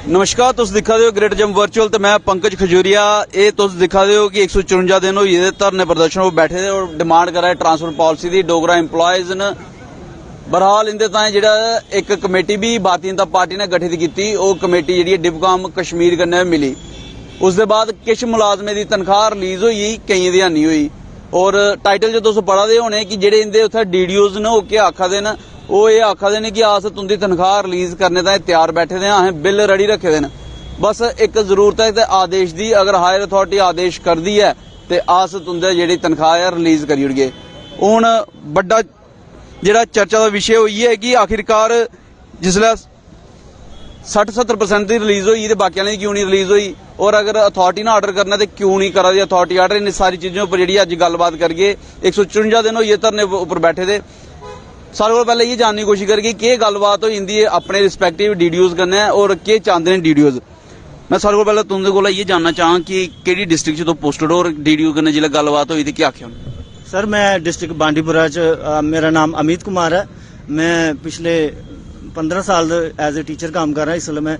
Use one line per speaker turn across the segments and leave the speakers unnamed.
नमस्कार, तुम दिखा रहे हो ग्रेट जम वर्चुअल तो मैं पंकज खजूरिया। ये तुम दिखा रहे हो कि 154 दिन होए धरने प्रदर्शन वो बैठे थे और डिमांड कर रहे ट्रांसपोर्ट पॉलिसी की। डोगरा इंपलॉयज ने बहरहाल इंदे ताएं जिहड़ा एक कमेटी भी भारतीय जनता पार्टी ने गठित की। वो कमेटी जी डिबकाम कश्मीर कन्नै मिली। उसके बाद किश मुलाजमें की तनख्वाह रिलीज हुई, कई दी नहीं हुई। और टाइटल जो तुम पढ़ा दे होने कि जेडे इंदे उत्थे डीडीओज ने वो क्या आखा दे न, वो ये आखा दे कि अस तुंदी तनख्वाह रिलीज करने ताईं तैयार बैठे दे, असें बिल रेडी रखे दे न। बस एक जरूरत है आदेश की, अगर हायर अथॉरिटी आदेश कर दी है तो अस तुंदे जेहड़ी तनख्वाह है रिलीज करी ओड़गे। हुण बड़ा जिहड़ा चर्चा का विषय हुई है कि आखिरकार जिसलै 60-70% की रिलीज हुई तो बाकी वाले क्यों नहीं रिलीज हुई, और अगर अथॉरिटी ने आर्डर करना तो क्यों नहीं करा दी अथॉरिटी आर्डर। इन सारी चीजों पर जी अज गलबात करके 154 दिन हुई धरने उपर बैठे थे। सारे को पहले ये जानने की कोशिश करके कि गलबात हो जाती है अपने रिस्पैक्टिव डीडीओज कन्नै और के चाहते हैं डीडीओज। मैं सारे को पहले तुंदे कोला ये जानना चाहां कि केड़ी डिस्ट्रिक्ट तो पोस्टेड हो और डीडीओ कन्नै जिसलै गलबात हुई थी क्या आख्या?
सर मैं डिस्ट्रिक्ट बांडीपुरा च मेरा नाम अमित कुमार है। मैं पिछले 15 साल एज ए टीचर काम कर रहा। इसलिए मैं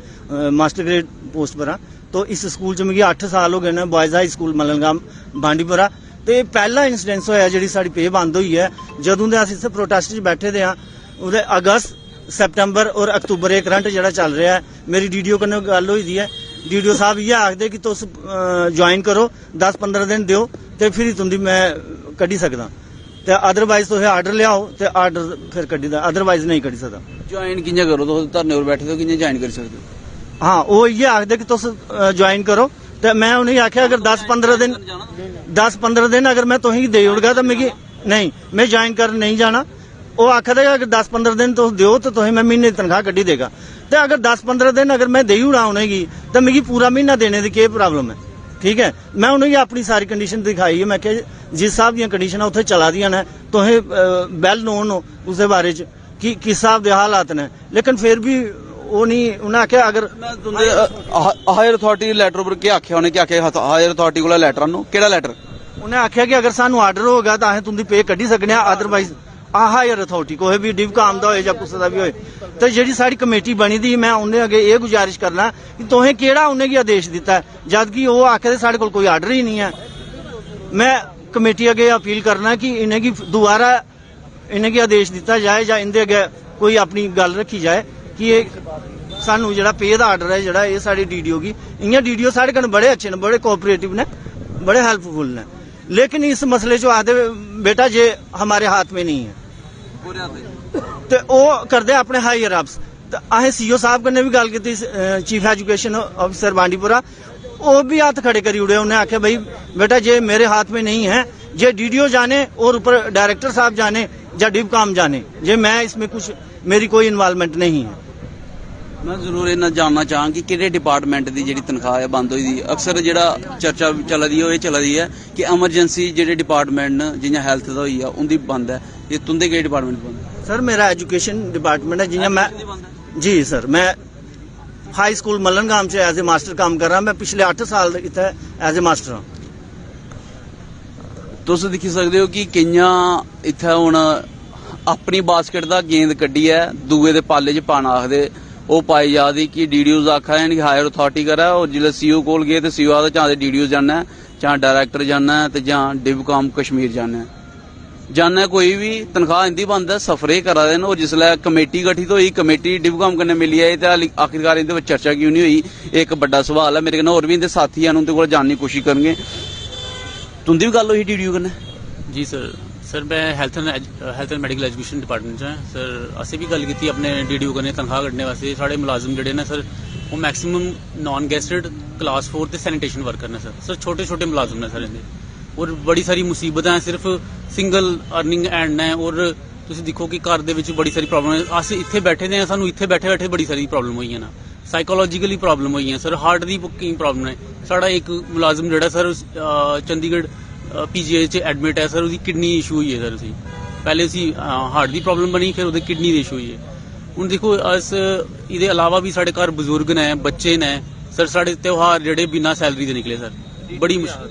मास्टर ग्रेड पोस्ट पर हाँ। तो इस स्कूल च मिगी 8 साल हो गए ने, बॉयज हाई स्कूल मलनगाम बांडीपुरा। तो पहला इंसीडेंस होया जी साड़ी पे बंद हुई है जदों दे अस इत्थे प्रोटेस्ट च बैठे दे हाँ। उहदे अगस्त सितंबर और अक्तूबर ये करंट जिहड़ा चल रहा है। मेरी डीडीओ कन्नै गल होई दी है। डीडीओ साहब ये आखदे कि तुस ज्वाइन करो, 10-15 दिन दिओ ते फिर तुंदी मैं कड्ढी सकदा, ते अदरवाइज तुसें आर्डर लियाओ ते आर्डर फिर कड्ढी दा, अदरवाइज नहीं कड्ढी सकदा।
ज्वाइन कि'यां करो? तुस धरने पर बैठे हो, कि'यां ज्वाइन करी सकदे हो?
हाँ वो ये आखदे कि तुस ज्वाइन करो, तो मैं उन्हें आख्या अगर 10-15 दिन अगर मैं तुसेंगी देई ओड़गा तो मिगी नहीं, मैं ज्वाइन कर नहीं जाना। वो आखदे अगर 10-15 दिन तुस दिओ तो तुसें मैं महीने की तनख्वाह कड्ढी देगा। तो अगर 10-15 दिन अगर मैं देई ओड़ा उनेंगी तो मिगी पूरा महीना देने की केह् प्रॉब्लम है? ठीक है, मैं उन्हेंगी अपनी सारी कंडीशन दिखाई है। मैं जिस हिसाब दी कंडीशन उत्थे चला दियां ने तुसें वेल नोन हो उसके बारे च कि किस हिसाब के हालात ने, लेकिन फिर भी वो नहीं। उन्हें आख्या अगर
हायर अथॉरिटी लैटर पर क्या आख्या? उन्हें क्या आख्या हायर अथॉरिटी को लैटर आनो? केड़ा लैटर?
उन्हें आख्या कि अगर सानू आर्डर होगा तो असें तुंदी पे कड्ढी सकने, अदरवाइज हायर अथॉरिटी कोई भी डिबकाम दा होए जां कुसै दा भी होए। तो जिहड़ी साडी कमेटी बनी दी, मैं उन्हें अगे ये गुजारिश करना कि तुसें केड़ा उन्हेंगी आदेश दिता है जबकि वो आखदे साडे कोल कोई आर्डर ही नहीं है। मैं कमेटी अगे अपील करना कि इन्हेंगी दोबारा इन्हेंगी आदेश दिता जाए या इंदे अगे कोई अपनी गल रखी जाए कि ये सानू जिहड़ा पे दा आर्डर है जिहड़ा ये साडी डीडीओ की। इ'यां डीडीओ साडे कन्नै बड़े अच्छे ने, बड़े कोऑपरेटिव ने, बड़े हेल्पफुल ने, लेकिन इस मसले चो आखदे बेटा जे हमारे हाथ में नहीं है तो वो करदे अपने हायर अप्स। तो असें सीओ साहब कन्नै भी गल कीती, चीफ एजुकेशन ऑफिसर बांडीपुरा, वो भी हाथ खड़े करी उड़े। उन्हें आख्या भाई बेटा जे मेरे हाथ में नहीं है, जे डीडीओ जाने और ऊपर डायरेक्टर साहब जाने या डिबकाम जाने, जे मैं इसमें कुछ मेरी कोई इन्वॉल्वमेंट नहीं है।
मैं जरूर इन्ना जानना चाहां कि किहड़े डिपार्टमेंट की जिहड़ी तनख्वाह है बंद हुई। अक्सर जिहड़ा चर्चा चला दी है चला दी है कि एमरजेंसी जिहड़े डिपार्टमेंट न जियां हैल्थ दा होई उनदी बंद है। ये तुंदे केह्ड़े डिपार्टमेंट बंद है?
सर मेरा एजुकेशन डिपार्टमेंट है। जियां मैं जी सर मैं हाई स्कूल मलनगाम च एज ए मास्टर काम कर रहा। मैं पिछले 8 साल इत्थे एज ए मास्टर हाँ।
तुस दिक्खी सकदे हो कि केइयां इत्थे हुण अपनी बास्केट दा गेंद कड्डी है दूए दे पाले च पाना आखदे वो पाई जा दी कि डीडीओज आखा दे कि हायर अथॉरिटी करै। और जिसलै सीओ कोल गए तो सीओ आखदा चाहे डीडीओ जाना है, चाहे डायरैक्टर जाना है, तो जां डिबकाम कश्मीर जाना है। जाना कोई भी तनख्वाह इंदी बंद है, सफर ही करा दे न। और जिसलै कमेटी गठित हुई, कमेटी डिबकाम कन्नै मिली आई तो आखिरकार इंदे चर्चा क्यों नहीं हुई? एक बड़ा सवाल है। मेरे कन्नै होर भी इंदे साथी हैं, उंदे कोल जानने की कोशिश करनगे। तुंदी भी गल हुई डीडीओ कन्नै?
जी सर मैं health and medical education department है सर। असें भी गल की अपने डीडीओ कन्नै तनख्वाह कड्ढने वास्ते। साढ़े मुलाजम जिहड़े ने सर वो मैक्सीमम नॉन गैस्टेड क्लास 4 ते सैनिटेशन वर्कर ने सर छोटे छोटे मुलाजम ने सर इंदे। और बड़ी सारी मुसीबत है, सिर्फ सिंगल अर्निंग एंड ने। और तुसीं दिक्खो कि घर दे विच बड़ी सारी प्रॉब्लम है। अस इत्थे बैठे दे सानू इत्थे बैठे बैठे बड़ी सारी प्रॉब्लम होई ना, साइकोलॉजिकली प्रॉब्लम होई सर, हार्ट दी केई प्रॉब्लम है। साढ़ा एक मुलाजम जिहड़ा सर चंडीगढ़ पीजीआई च एडमिट है सर, उसकी किडनी इशू हुई है सर। उसी पहले उसी हार्ट की प्रॉब्लम बनी, फिर उसकी किडनी की इशू हुई है। हूँ देखो अस ये अलावा भी साढ़े घर बजुर्ग ने, बच्चे ने सर। साढ़े त्यौहार जेडे बिना सैलरी दे निकले सर, बड़ी मुश्किल।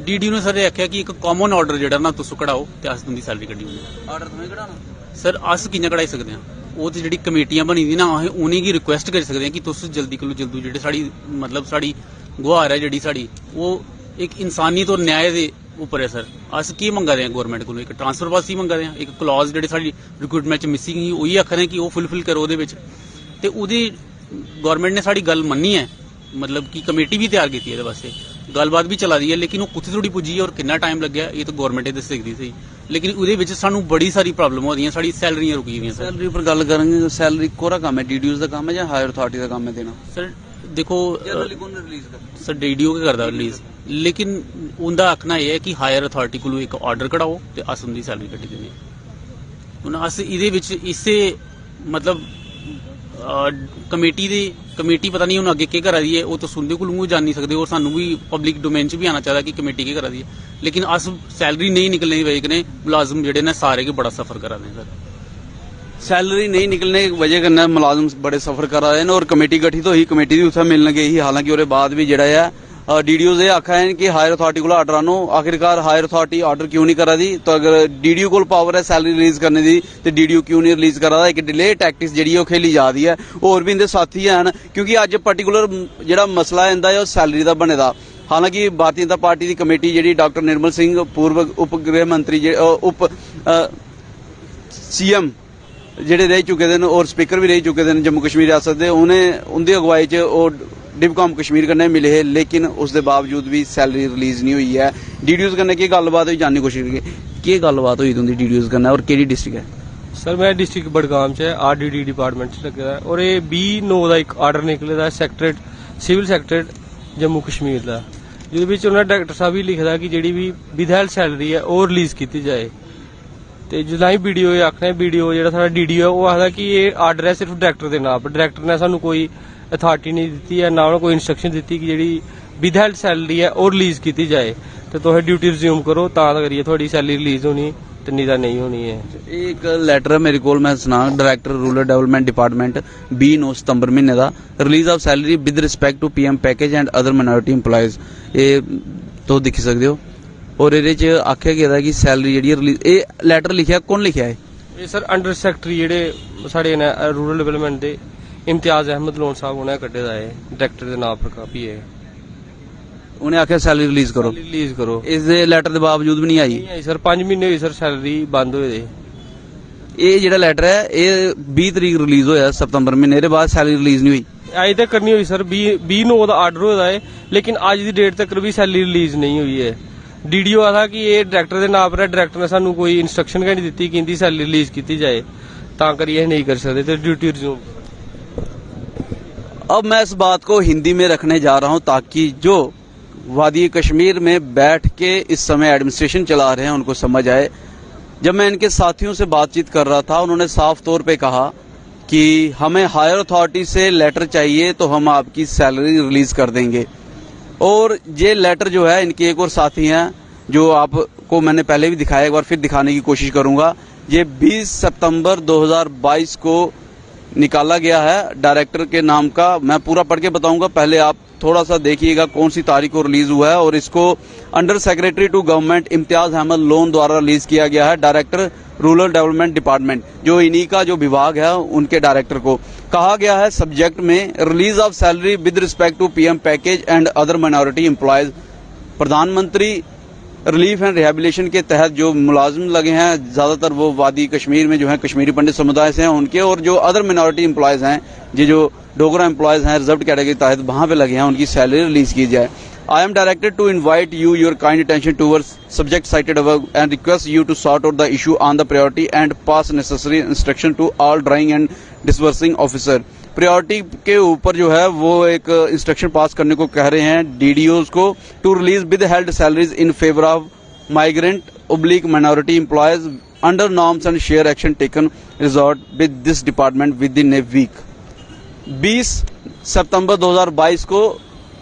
डीडीओ ने सर आख्या कि एक कॉमन ऑर्डर जेड़ा ना तुस कढ़ाओ ते अस तुंदी सैलरी कड्ढी ओड़गे।
ऑर्डर तुसें कढ़ाना
सर? अस कि'यां कढ़ाई सकदे हां? ਉਹ ਤੇ ਜਿਹੜੀ ਕਮੇਟੀਆਂ ਬਣੀ ਦੀ ਨਾ ਅਸੀਂ ਉਨੀ ਕੀ ਰਿਕੁਐਸਟ ਕਰ ਸਕਦੇ ਹਾਂ ਕਿ ਤੁਸੀਂ ਜਲਦੀ ਕੋਲੋਂ ਜਲਦੀ ਜਿਹੜੇ ਸਾਡੀ ਮਤਲਬ ਸਾਡੀ ਗੁਹਾਰ ਹੈ ਜਿਹੜੀ ਸਾਡੀ ਉਹ ਇੱਕ ਇਨਸਾਨੀਅਤ ਔਰ ਨਿਆਂ ਦੇ ਉੱਪਰ ਹੈ ਸਰ। ਅਸੀਂ ਕੀ ਮੰਗਾ ਰਹੇ ਹਾਂ ਗਵਰਨਮੈਂਟ ਕੋਲੋਂ? ਇੱਕ ਟ੍ਰਾਂਸਫਰ ਪਾਲਿਸੀ ਮੰਗਾ ਰਹੇ ਹਾਂ, ਇੱਕ ਕਲੌਜ਼ ਜਿਹੜੀ ਸਾਡੀ ਰਿਕਰੂਟਮੈਂਟ ਚ ਮਿਸਿੰਗ ਸੀ ਉਹੀ ਆਖ ਰਹੇ ਕਿ ਉਹ ਫੁੱਲਫਿਲ ਕਰੋ ਉਹਦੇ ਵਿੱਚ, ਤੇ ਉਹਦੀ ਗਵਰਨਮੈਂਟ ਨੇ ਸਾਡੀ ਗੱਲ ਮੰਨੀ ਹੈ, ਮਤਲਬ ਕਿ ਕਮੇਟੀ ਵੀ ਤਿਆਰ ਕੀਤੀ ਇਹਦੇ ਵਾਸਤੇ, ਗੱਲਬਾਤ ਵੀ ਚਲਾ ਰਹੀ ਹੈ, ਲੇਕਿਨ ਉਹ ਕਿੱਥੇ ਥੋੜੀ ਪੁੱਜੀ ਹੈ ਔਰ ਕਿੰਨਾ ਟਾਈਮ ਲੱਗਿਆ ਇਹ ਤਾਂ ਗਵਰਨਮੈਂਟ ਹੀ ਦੱਸ ਸਕਦੀ ਸੀ। ਲੇਕਿਨ ਉਹਦੇ ਵਿੱਚ ਸਾਨੂੰ ਬੜੀ ਸਾਰੀ ਪ੍ਰੋਬਲਮ ਹੋ ਰਹੀਆਂ, ਸਾਡੀ ਸੈਲਰੀਆਂ ਰੁਕੀ ਹੋਈਆਂ ਸਰ।
ਸੈਲਰੀ ਉੱਪਰ ਗੱਲ ਕਰਾਂਗੇ, ਸੈਲਰੀ ਕੋਰਾ ਕੰਮ ਹੈ, ਡੀਡੀਓਜ਼ ਦਾ ਕੰਮ ਹੈ ਜਾਂ ਹਾਇਰ ਅਥਾਰਟੀ ਦਾ ਕੰਮ ਹੈ ਦੇਣਾ?
ਸਰ ਦੇਖੋ
ਰਿਲੀਜ਼
ਸਰ ਡੀਡੀਓ ਕੀ ਕਰਦਾ ਰਿਲੀਜ਼, ਲੇਕਿਨ ਉਹਦਾ ਆਖਣਾ ਇਹ ਹੈ ਕਿ ਹਾਇਰ ਅਥਾਰਟੀ ਕੋਲੋਂ ਇੱਕ ਆਰਡਰ ਕਢਾਓ ਤੇ ਅਸ ਉਹਦੀ ਸੈਲਰੀ ਕੱਢੀ ਦਿੰਦੇ ਹੁਣ। ਅਸੀਂ ਇਹਦੇ ਵਿੱਚ ਇਸੇ ਮਤਲਬ ਕਮੇਟੀ ਪਤਾ ਨਹੀਂ ਹੁਣ ਅੱਗੇ ਕੀ ਕਰਾ ਰਹੀ ਹੈ, ਉਹ ਤਾਂ ਸੁਣਦੇ ਕੋਲੋਂ ਜਾਣ ਨਹੀਂ ਸਕਦੇ, ਔਰ ਸਾਨੂੰ ਵੀ ਪਬਲਿਕ ਡੋਮੇਨ 'ਚ ਵੀ ਆਉਣਾ ਚਾਹੀਦਾ ਕਿ ਕਮੇਟੀ ਕੀ ਕਰਾ ਰਹੀ ਹੈ, ਲੇਕਿਨ ਅਸ ਸੈਲਰੀ ਨਹੀਂ ਨਿਕਲने की वजह ने मुलाजिम ਜਿਹੜੇ ਨੇ ਸਾਰੇ के बड़ा सफर करा रहे हैं सर।
सैलरी नहीं निकलने की वजह करना मुलाजिम बड़े सफर कर रहे हैं और कमेटी गठित होई, कमेटी भी उत्थे मिलने गई ही, हालांकि उसके बाद भी जिहड़ा है डीडीओ ने आखा है कि हायर अथॉरिटी को आर्डर आनो, आखिरकार हायर अथॉरिटी आर्डर क्यों नहीं करा दी? तो अगर डीडीओ को पावर है सैलरी रिलीज करने दी तो डीडीओ क्यों नहीं रिलीज करा दा? एक डिले टैक्टिक्स जिहड़ी है खेली जा रही है। होर भी इनके साथी हैं, क्योंकि अज पर्टिकुलर जिहड़ा मसला है इनदा सैलरी का बने दा। हालांकि भारतीय जनता पार्टी की कमेटी जिहड़ी डॉक्टर निर्मल सिंह पूर्व उप गृह मंत्री उप सीएम ਜਿਹੜੇ ਰਹਿ ਚੁੱਕੇ ਨੇ ਔਰ ਸਪੀਕਰ ਵੀ ਰਹਿ ਚੁੱਕੇ ਨੇ जम्मू कश्मीर रियासत ਦੇ, ਉਹਨੇ ਅਗਵਾਈ 'ਚ ਉਹ डिवकॉम कश्मीर कन्नै मिले है, लेकिन उसके बावजूद भी सैलरी रिलीज नहीं हुई है। डीडीओज कन्नै की गलबात हुई जानने की कोशिश की, केह् गलबात हुई तुंदी डीडीओज कन्नै और केह्ड़ी डिस्ट्रिक्ट है?
सर मैं डिस्ट्रिक्ट बडगाम च आरडीडी डिपार्टमेंट च लगे दा और ये 20/9 का एक आर्डर निकले दा सैक्रेटरेट सिविल सैक्रेटरेट जम्मू कश्मीर का, जिहदे विच उन्होंने डायरेक्टर साहब भी लिखा कि जिहड़ी भी विदहेल्ड सैलरी है वो रिलीज की जाए। तो जिदा ही वीडियो आखना वीडियो जो साਡਾ डीडीओ है वो आखदा कि ये आर्डर है सिर्फ डायरेक्टर के नाम पर, डायरेक्टर ने सानू कोई अथॉरिटी नहीं दी है, ना उन्होंने कोई इंस्ट्रक्शन दी कि जी विदहेल्ड सैलरी है वो रिलीज की जाए, तो तुम ड्यूटी रिज्यूम करो तां करिए थोड़ी सैलरी रिलीज होनी, तो नहीं तां नहीं होनी है।
एक लैटर है मेरे को, मैं सुना डायरेक्टर रूरल डेवलपमेंट डिपार्टमेंट 20/9 सितंबर महीने का, release of salary with respect to PM package and other minority employees, ये तो दिखी सकते हो। और ये आख्या गया कि सैलरी जी रिलीज, ये लैटर लिखा कौन लिखा है?
ये सर अंडर सैक्रेटरी जेडे साढ़े रूरल डेवलपमेंट दे इम्तियाज अहमद लोन साहब उन्हें कड्ढे दा है, डायरेक्टर के नाम पर कापी है,
उन्हें आख्या सैलरी रिलीज करो,
रिलीज करो।
इस लैटर के बावजूद भी नहीं आई
सर 5 महीने हुए सर सैलरी बंद हुए।
ये जेड़ा लैटर है ये 20 तरीक रिलीज होया सितंबर महीने, बाद सैलरी रिलीज नहीं हुई,
अजे तक नहीं हुई सर। 20/9 का आर्डर होया है, लेकिन अज की डेट तक भी सैलरी रिलीज नहीं हुई है। डीडीओ आखा कि ये डायरेक्टर के नाम पर है, डायरेक्टर ने सानू कोई इंस्ट्रक्शन नहीं दी कि इनकी सैलरी रिलीज की जाए, तां करिए नहीं कर सकते, तो ड्यूटी रिज्यूम।
अब मैं इस बात को हिंदी में रखने जा रहा हूं ताकि जो वादी कश्मीर में बैठ के इस समय एडमिनिस्ट्रेशन चला रहे हैं उनको समझ आए। जब मैं इनके साथियों से बातचीत कर रहा था, उन्होंने साफ तौर पे कहा कि हमें हायर अथॉरिटी से लेटर चाहिए तो हम आपकी सैलरी रिलीज कर देंगे। और ये लेटर जो है, इनके एक और साथी हैं जो आपको मैंने पहले भी दिखाया, एक बार फिर दिखाने की कोशिश करूंगा। ये 20 सितंबर 2022 को निकाला गया है डायरेक्टर के नाम का, मैं पूरा पढ़ के बताऊंगा, पहले आप थोड़ा सा देखिएगा कौन सी तारीख को रिलीज हुआ है। और इसको under secretary to government Imtiyaz Ahmad Lone द्वारा रिलीज किया गया है, डायरेक्टर रूरल डेवलपमेंट डिपार्टमेंट, जो इन्हीं का जो विभाग है उनके डायरेक्टर को कहा गया है सब्जेक्ट में release of salary with respect to PM package and other minority employees. प्रधानमंत्री रिलीफ एंड रिहेबिलिटेशन के तहत जो मुलाजिम लगे हैं, ज्यादातर वो वादी कश्मीर में जो है कश्मीरी पंडित समुदाय से हैं उनके, और जो अदर माइनॉरिटी एम्प्लॉयज हैं, ये जो डोगरा एम्प्लॉयज हैं रिजर्व कैटेगरी के तहत वहां पे लगे हैं, उनकी सैलरी रिलीज की जाए। I am directed to invite your kind attention towards subject cited above and request you to sort out the issue on the priority and pass necessary instruction to all drawing and disbursing officer। Priority के ऊपर जो है वो एक instruction पास करने को कह रहे हैं डीडीओज को, to release withheld salaries in favour of migrant oblique minority employees under norms and share action taken resort with this department within a week। 20 सितंबर 2022 को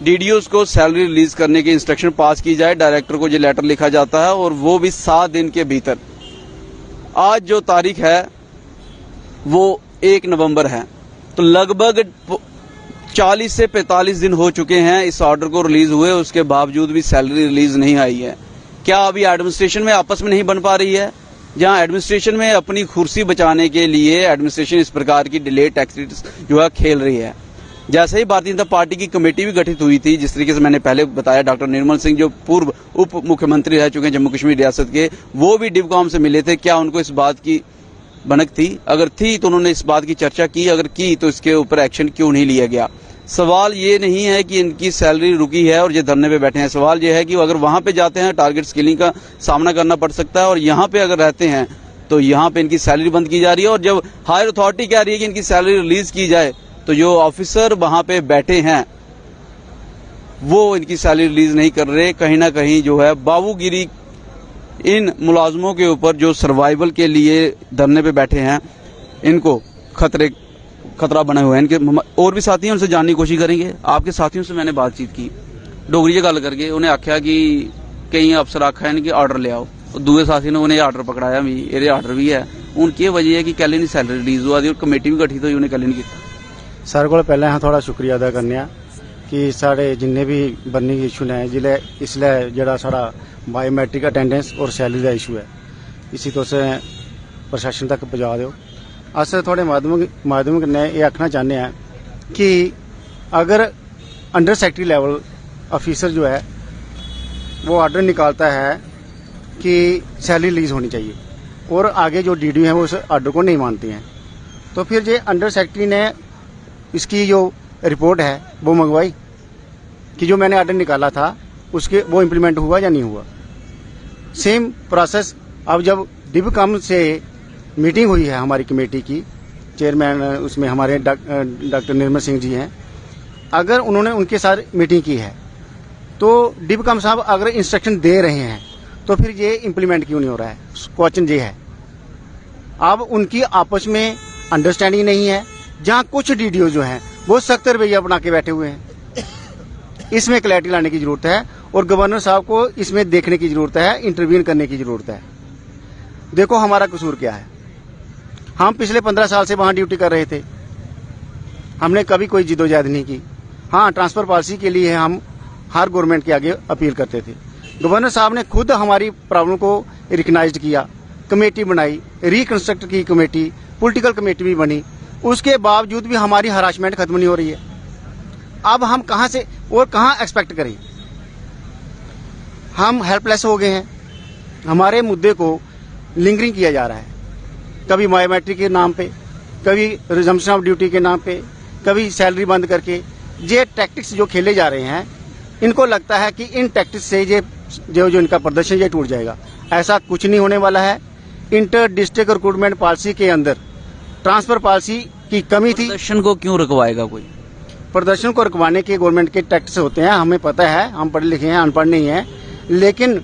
डीडीओज को सैलरी रिलीज करने की इंस्ट्रक्शन पास की जाए, डायरेक्टर को ये लेटर लिखा जाता है और वो भी 7 दिन के भीतर। आज जो तारीख है वो 1 नवंबर है, तो लगभग 40 से 45 दिन हो चुके हैं इस ऑर्डर को रिलीज हुए, उसके बावजूद भी सैलरी रिलीज नहीं आई है। क्या अभी एडमिनिस्ट्रेशन में आपस में नहीं बन पा रही है? जहां एडमिनिस्ट्रेशन में अपनी कुर्सी बचाने के लिए एडमिनिस्ट्रेशन इस प्रकार की डिले टैक्टिक्स जो है खेल रही है। जैसे ही भारतीय जनता पार्टी की कमेटी भी गठित हुई थी, जिस तरीके से मैंने पहले बताया, डॉक्टर निर्मल सिंह जो पूर्व उप मुख्यमंत्री रह चुके हैं जम्मू कश्मीर रियासत के, वो भी डिवकॉम से मिले थे। क्या उनको इस बात की भनक थी? अगर थी तो उन्होंने इस बात की चर्चा की, अगर की तो इसके ऊपर एक्शन क्यों नहीं लिया गया? सवाल ये नहीं है कि इनकी सैलरी रुकी है और ये धरने पे बैठे हैं। सवाल ये है कि अगर वहां पे जाते हैं टारगेट स्किलिंग का सामना करना पड़ सकता है, और यहाँ पे अगर रहते हैं तो यहाँ पे इनकी सैलरी बंद की जा रही है। और जब हायर अथॉरिटी कह रही है कि इनकी सैलरी रिलीज की जाए, तो जो ऑफिसर वहां पे बैठे हैं वो इनकी सैलरी रिलीज नहीं कर रहे। कहीं ना कहीं जो है बाबूगिरी इन मुलाजमों के ऊपर जो सर्वाइवल के लिए धरने पे बैठे हैं, इनको खतरा बने हुए हैं। इनके और भी साथी हैं, उनसे जानने की कोशिश करेंगे। आपके साथियों से मैंने बातचीत की, डोगरी च गल करके उन्हें आख्या कि कई अफसर आखा कि आर्डर ले आओ, दूसरे साथी ने उन्हें आर्डर पकड़ाया भी, ये आर्डर भी है। हूँ की वजह है कि कैले नहीं सैलरी रिलीज हुआ दी और कमेटी भी गठित हुई, उन्हें कैले नहीं की?
सारे को पहले अस थोड़ा शुक्रिया अदा करने कि साढ़े जिन्ने भी बर्निंग इशू ने जिले इसलिए जरा साढ़ा बायोमैट्रिक अटेंडेंस और सैलरी का इशू है, इसी तुस प्रशासन तक पहुंचा दो। अस थोड़े माध्यम कन्नै ये आखना चाहते हैं कि अगर अंडर सेक्रेटरी लेवल ऑफिसर जो है वो ऑर्डर निकालता है कि सैलरी रिलीज होनी चाहिए और आगे जो डीडी हैं वो उस ऑर्डर को नहीं मानते हैं, तो फिर ये अंडर सेक्रेटरी ने इसकी जो रिपोर्ट है वो मंगवाई कि जो मैंने ऑर्डर निकाला था उसके वो इम्प्लीमेंट हुआ या नहीं हुआ। सेम प्रोसेस अब जब डिवकॉम से मीटिंग हुई है हमारी कमेटी की, चेयरमैन उसमें हमारे डॉक्टर निर्मल सिंह जी हैं, अगर उन्होंने उनके साथ मीटिंग की है तो डिवकॉम साहब अगर इंस्ट्रक्शन दे रहे हैं तो फिर ये इम्प्लीमेंट क्यों नहीं हो रहा है? क्वेश्चन ये है। अब उनकी आपस में अंडरस्टैंडिंग नहीं है, जहां कुछ डीडीओ जो हैं वो सख्त रवैया बना के बैठे हुए हैं। इसमें क्लैरिटी लाने की जरूरत है और गवर्नर साहब को इसमें देखने की जरूरत है, इंटरवीन करने की जरूरत है। देखो हमारा कसूर क्या है, हम पिछले 15 साल से वहां ड्यूटी कर रहे थे, हमने कभी कोई जिदोजहद नहीं की। हाँ, ट्रांसफर पॉलिसी के लिए हम हर गवर्नमेंट के आगे अपील करते थे। गवर्नर साहब ने खुद हमारी प्रॉब्लम को रिकग्नाइज किया, कमेटी बनाई, रिकंस्ट्रक्ट की कमेटी, पॉलिटिकल कमेटी भी बनी, उसके बावजूद भी हमारी हरासमेंट खत्म नहीं हो रही है। अब हम कहां से और कहां एक्सपेक्ट करें? हम हेल्पलेस हो गए हैं। हमारे मुद्दे को लिंगरिंग किया जा रहा है, कभी बायोमेट्रिक के नाम पे, कभी रिजम्पशन ऑफ ड्यूटी के नाम पे, कभी सैलरी बंद करके। ये टैक्टिक्स जो खेले जा रहे हैं, इनको लगता है कि इन टैक्टिक्स से ये जो इनका प्रदर्शन ये टूट जाएगा। ऐसा कुछ नहीं होने वाला है। इंटर डिस्ट्रिक्ट रिक्रूटमेंट पॉलिसी के अंदर ट्रांसफर पॉलिसी की कमी थी।
प्रदर्शन को क्यों रुकवाएगा कोई?
प्रदर्शन को रुकवाने के गवर्नमेंट के टैक्टिक्स होते हैं, हमें पता है, हम पढ़े लिखे हैं, अनपढ़ नहीं है। लेकिन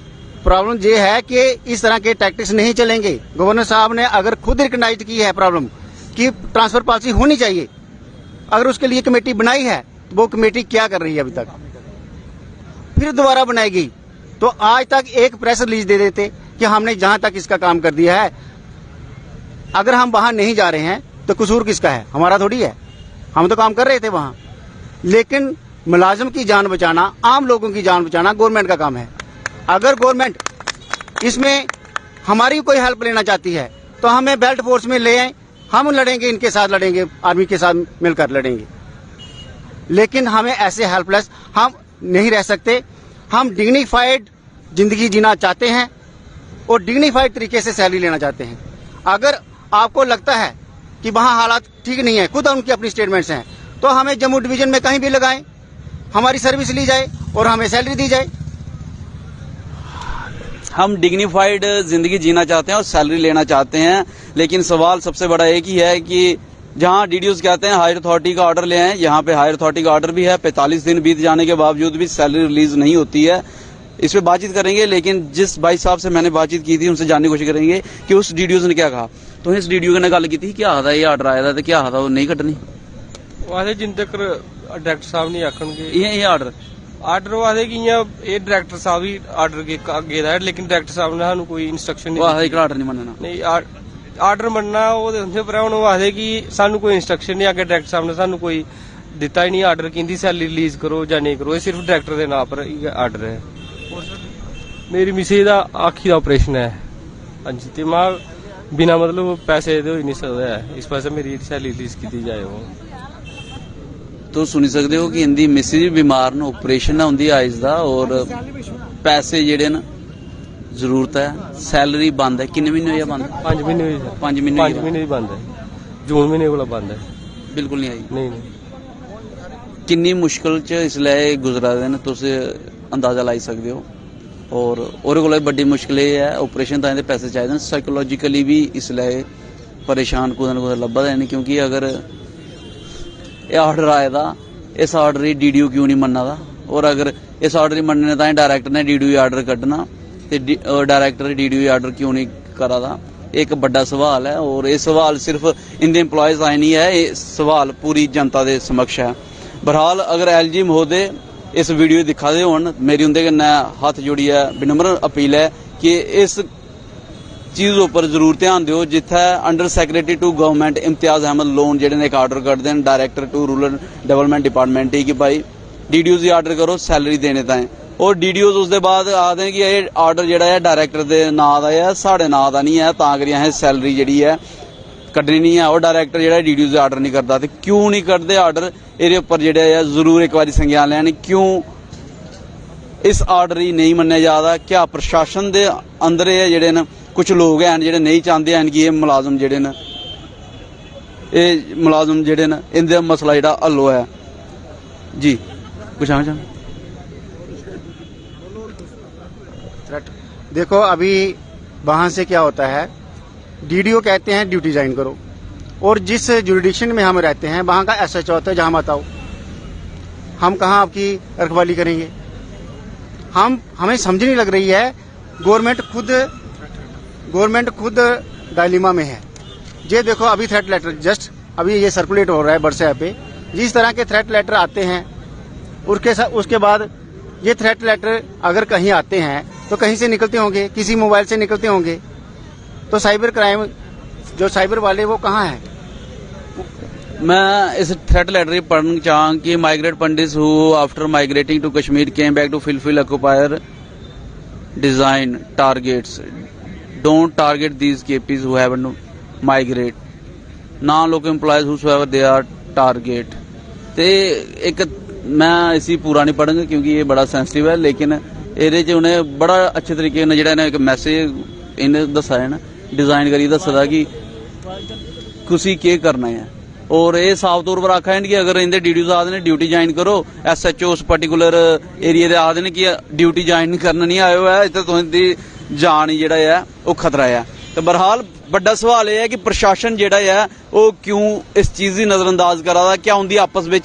प्रॉब्लम ये है कि इस तरह के टैक्टिक्स नहीं चलेंगे। गवर्नर साहब ने अगर खुद रिकग्नाइज की है प्रॉब्लम कि ट्रांसफर पॉलिसी होनी चाहिए, अगर उसके लिए कमेटी बनाई है, तो वो कमेटी क्या कर रही है अभी तक? फिर दोबारा बनाएगी तो आज तक एक प्रेस रिलीज दे देते कि हमने जहां तक इसका काम कर दिया है। अगर हम वहां नहीं जा रहे हैं तो कसूर किसका है? हमारा थोड़ी है, हम तो काम कर रहे थे वहां। लेकिन मुलाजिम की जान बचाना, आम लोगों की जान बचाना गवर्नमेंट का काम है। अगर गवर्नमेंट इसमें हमारी कोई हेल्प लेना चाहती है तो हमें बेल्ट फोर्स में ले आए, हम लड़ेंगे, इनके साथ लड़ेंगे, आर्मी के साथ मिलकर लड़ेंगे। लेकिन हमें ऐसे हेल्पलेस हम नहीं रह सकते। हम डिग्निफाइड जिंदगी जीना चाहते हैं और डिग्निफाइड तरीके से सैलरी लेना चाहते हैं। अगर आपको लगता है कि वहां हालात ठीक नहीं है, खुद उनकी अपनी स्टेटमेंट्स हैं, तो हमें जम्मू डिवीजन में कहीं भी लगाएं, हमारी सर्विस ली जाए और हमें सैलरी दी जाए।
हम डिग्निफाइड जिंदगी जीना चाहते हैं और सैलरी लेना चाहते हैं, लेकिन सवाल सबसे बड़ा एक ही है कि जहां डीडीओज कहते हैं हायर अथॉरिटी का ऑर्डर ले आए, यहाँ पे हायर अथॉरिटी का ऑर्डर भी है, 45 दिन बीत जाने के बावजूद भी सैलरी रिलीज नहीं होती है। इस पे बातचीत करेंगे, लेकिन जिस भाई साहब से मैंने बातचीत की थी उनसे जानने की कोशिश करेंगे कि उस डीडीओज ने क्या कहा। तो इस डीडीओ ने गल की थी, क्या था ये ऑर्डर आया था, तो क्या था वो नहीं कटनी
वादे जिन तक डायरेक्टर साहब नहीं आखणगे
ये ऑर्डर
वादे कि इयां ये डायरेक्टर साहब ही ऑर्डर के अगे दा है, लेकिन डायरेक्टर साहब ने सानू कोई इंस्ट्रक्शन नहीं दी।
ऑर्डर नहीं मनना,
नहीं आर्डर मनना ओहदे उंदे पर हुण वादे कि सानू कोई इंस्ट्रक्शन नहीं आगे डायरेक्टर साहब ने सानू कोई दिता ही नहीं आर्डर कि इंदी सैलरी रिलीज करो या नहीं करो। ये सिर्फ डायरेक्टर के नाम पर ऑर्डर है। मेरी मिसेज दा आखी दा ऑपरेशन है, ਹਾਂਜੀ ਤੇ ਮੈਂ ਬਿਨਾ ਮਤਲਬ ਪੈਸੇ ਦੇ ਹੋ ਹੀ ਨਹੀਂ ਸਕਦਾ ਹੈ। ਇਸ ਪਾਸੇ ਮੇਰੀ ਸੈਲਰੀ ਰਿਲੀਜ਼ ਕੀਤੀ ਜਾਏ ਉਹ
ਤੋ ਸੁਣੀ ਸਕਦੇ ਹੋ ਕਿ ਇਹਦੀ ਮਿਸਿਸ ਵੀ ਬਿਮਾਰ ਨੇ, ਆਪਰੇਸ਼ਨ ਹੈ ਹੁੰਦੀ ਆਈਜ਼ ਦਾ, ਔਰ ਪੈਸੇ ਜਿਹੜੇ ਨੇ ਜ਼ਰੂਰਤ ਹੈ, ਸੈਲਰੀ ਬੰਦ ਹੈ। ਕਿੰਨੇ ਮਹੀਨੇ ਹੋਇਆ ਬੰਦ?
5 ਮਹੀਨੇ ਹੋਏ ਸਰ।
5 ਮਹੀਨੇ
5 ਮਹੀਨੇ ਦੀ ਬੰਦ ਹੈ। ਜੂਨ ਮਹੀਨੇ ਕੋਲ ਬੰਦ ਹੈ।
ਬਿਲਕੁਲ ਨਹੀਂ ਆਈ।
ਨਹੀਂ ਨਹੀਂ
ਕਿੰਨੀ ਮੁਸ਼ਕਲ ਚ ਇਸ ਲਈ ਗੁਜ਼ਰਾ ਦੇ ਨੇ ਤੁਸੀਂ ਅੰਦਾਜ਼ਾ ਲਾਈ ਸਕਦੇ ਹੋ। ਔਰ ਉਹਦੇ ਕੋਲ ਵੱਡੀ ਮੁਸ਼ਕਲ ਇਹ ਹੈ, ਆਪਰੇਸ਼ਨ ਤਾਂ ਇਹਦੇ ਪੈਸੇ ਚਾਹੀਦੇ ਨੇ, ਸਾਈਕੋਲੋਜੀਕਲੀ ਵੀ ਇਸ ਲਈ ਪਰੇਸ਼ਾਨ ਕੁਝ ਨਾ ਕੁਝ ਲੱਭਦਾ ਹੈ। ਕਿਉਂਕਿ ਅਗਰ ਇਹ ਆਰਡਰ ਆਏ ਦਾ, ਇਸ ਆਰਡਰ ਹੀ ਡੀਡੀਓ ਕਿਉਂ ਨਹੀਂ ਮੰਨਣਾ ਦਾ, ਔਰ ਅਗਰ ਇਸ ਆਰਡਰ ਹੀ ਮੰਨਣੇ ਤਾਂ ਡਾਇਰੈਕਟਰ ਨੇ ਡੀਡੀਓ ਆਰਡਰ ਕੱਢਣਾ ਤੇ ਡਾਇਰੈਕਟਰ ਡੀਡੀਓ ਆਰਡਰ ਕਿਉਂ ਨਹੀਂ ਕਰਾ ਦਾ, ਇੱਕ ਵੱਡਾ ਸਵਾਲ ਹੈ। ਔਰ ਇਹ ਸਵਾਲ ਸਿਰਫ ਇੰਦੇ EMPLOYEES ਆਏ ਨਹੀਂ ਹੈ, ਇਹ ਸਵਾਲ ਪੂਰੀ ਜਨਤਾ ਦੇ ਸਮਕਸ਼ ਹੈ। बहरहाल अगर LG महोदय इस वीडियो दिखा दे होन, मेरी उनके कन्नै हथ जोड़ी है, विनम्र अपील है कि इस चीज़ उपर जरूर ध्यान दिओ जिथे under secretary to government Imtiyaz Ahmad Lone जेडे ने एक आर्डर करते हैं director to rural development department कि भाई DDOs आर्डर करो सैलरी देने ताएं, और DDOs उसके बाद आखते हैं कि ये आर्डर जोड़ा है डायरैक्टर के नाँ का है, साढ़े नाँ का नहीं है, तां करियै असें सैलरी जी है कड्ढनी नहीं है। और डायरैक्टर जो DDOs आर्डर नहीं करता, तो क्यों नहीं करते आर्डर, ये उपर जो जरूर एक बार संज्ञान लैन, क्यों इस आर्डर ही नहीं मन्निया जाता। क्या प्रशासन के अंदर जेडे न कुछ लोग हैं जेडे नहीं चाहते हैं कि ये मुलाजम जेडे न ये मुलाजम जेडे न इनका मसला जेड़ा हल होया जी कुछ आना
देखो अभी वहां से क्या होता है, DDO कहते हैं ड्यूटी ज्वाइन करो, और जिस जुरिडिक्शन में हम रहते हैं वहां का SHO होता है, जहां बताओ हम कहां आपकी रखवाली करेंगे। हमें समझ नहीं लग रही है। गवर्नमेंट खुद डायलिमा में है। ये देखो अभी थ्रेट लेटर जस्ट अभी ये सर्कुलेट हो रहा है व्हाट्सएप पे, जिस तरह के थ्रेट लेटर आते हैं उसके बाद ये थ्रेट लेटर अगर कहीं आते हैं तो कहीं से निकलते होंगे, किसी मोबाइल से निकलते होंगे, तो साइबर क्राइम जो साइबर वाले वो कहाँ है।
मैं इस थ्रेट लेटर पढ़ना चाहूँ कि migrate pandits who after migrating to Kashmir came back to fulfil occupier design targets don't target these KPs who have migrate non local employees whosoever they are target. ते एक मैं इसी पूरा नहीं पढ़ूंगा क्योंकि ये बड़ा सेंसिटिव है, लेकिन ये उन्हें बड़ा अच्छे तरीके ने जिहड़ा एक मैसेज इन्हें दसा है ना डिजाइन करिए दसदा कि तुसी केह् करना है। और ये साफ तौर पर आखा है कि अगर इनके DDOs आखदे ने ड्यूटी ज्वाइन करो, SHO उस पर्टिकुलर एरिया दे आखदे ने कि ड्यूटी ज्वाइन करना नहीं आए हुआ है, इत्थे तुहाडी जान ही जेड़ा है वो खतरा है। तो बहरहाल बड़ा सवाल यह है कि प्रशासन जेड़ा है वो क्यों इस चीज़ की नज़रअंदाज करा दा, क्या उनकी आपस में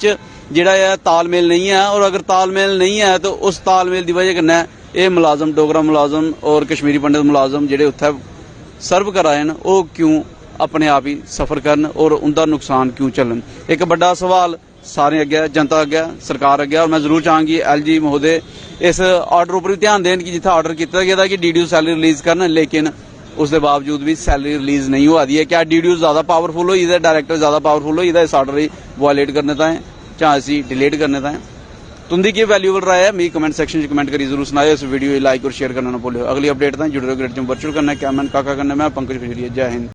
जेड़ा है तालमेल नहीं है, और अगर तालमेल नहीं है तो उस तालमेल की वजह कन्नै ये मुलाजम डोगरा मुलाजम और कश्मीरी पंडित मुलाजम जेड़े उत्थे सर्व कराए न वो क्यों अपने आप ही सफर करन और उनका नुकसान क्यों चलन। एक बड़ा सवाल सारे अगे जनता अगे सरकार अगे, और मैं जरूर चाहांगी LG महोदय इस आर्डर उपर भी ध्यान देन कि जिथे आर्डर किया गया था कि DDO सैलरी रिलीज करन, लेकिन उसके बावजूद भी सैलरी रिलीज नहीं हुआ दी है। क्या DDO ज्यादा पावरफुल होई दा, डायरैक्टर ज्यादा पावरफुल होई दा इस आर्डर ही वायलेट करने ताएं जां असीं डिलीट करने ताएं। तुंदी की वैल्यूएबल राय है मिगी कमेंट सेक्शन च कमेंट करी जरूर सनाओ। इस वीडियो को लाइक और शेयर करना ना भूलियो। अगली अपडेट ताईं जुड़े रहो ग्रेट जम्मू वर्चुअल कन्नै कैमन काका कन्नै मैं पंकज खजूरिया। जय हिंद।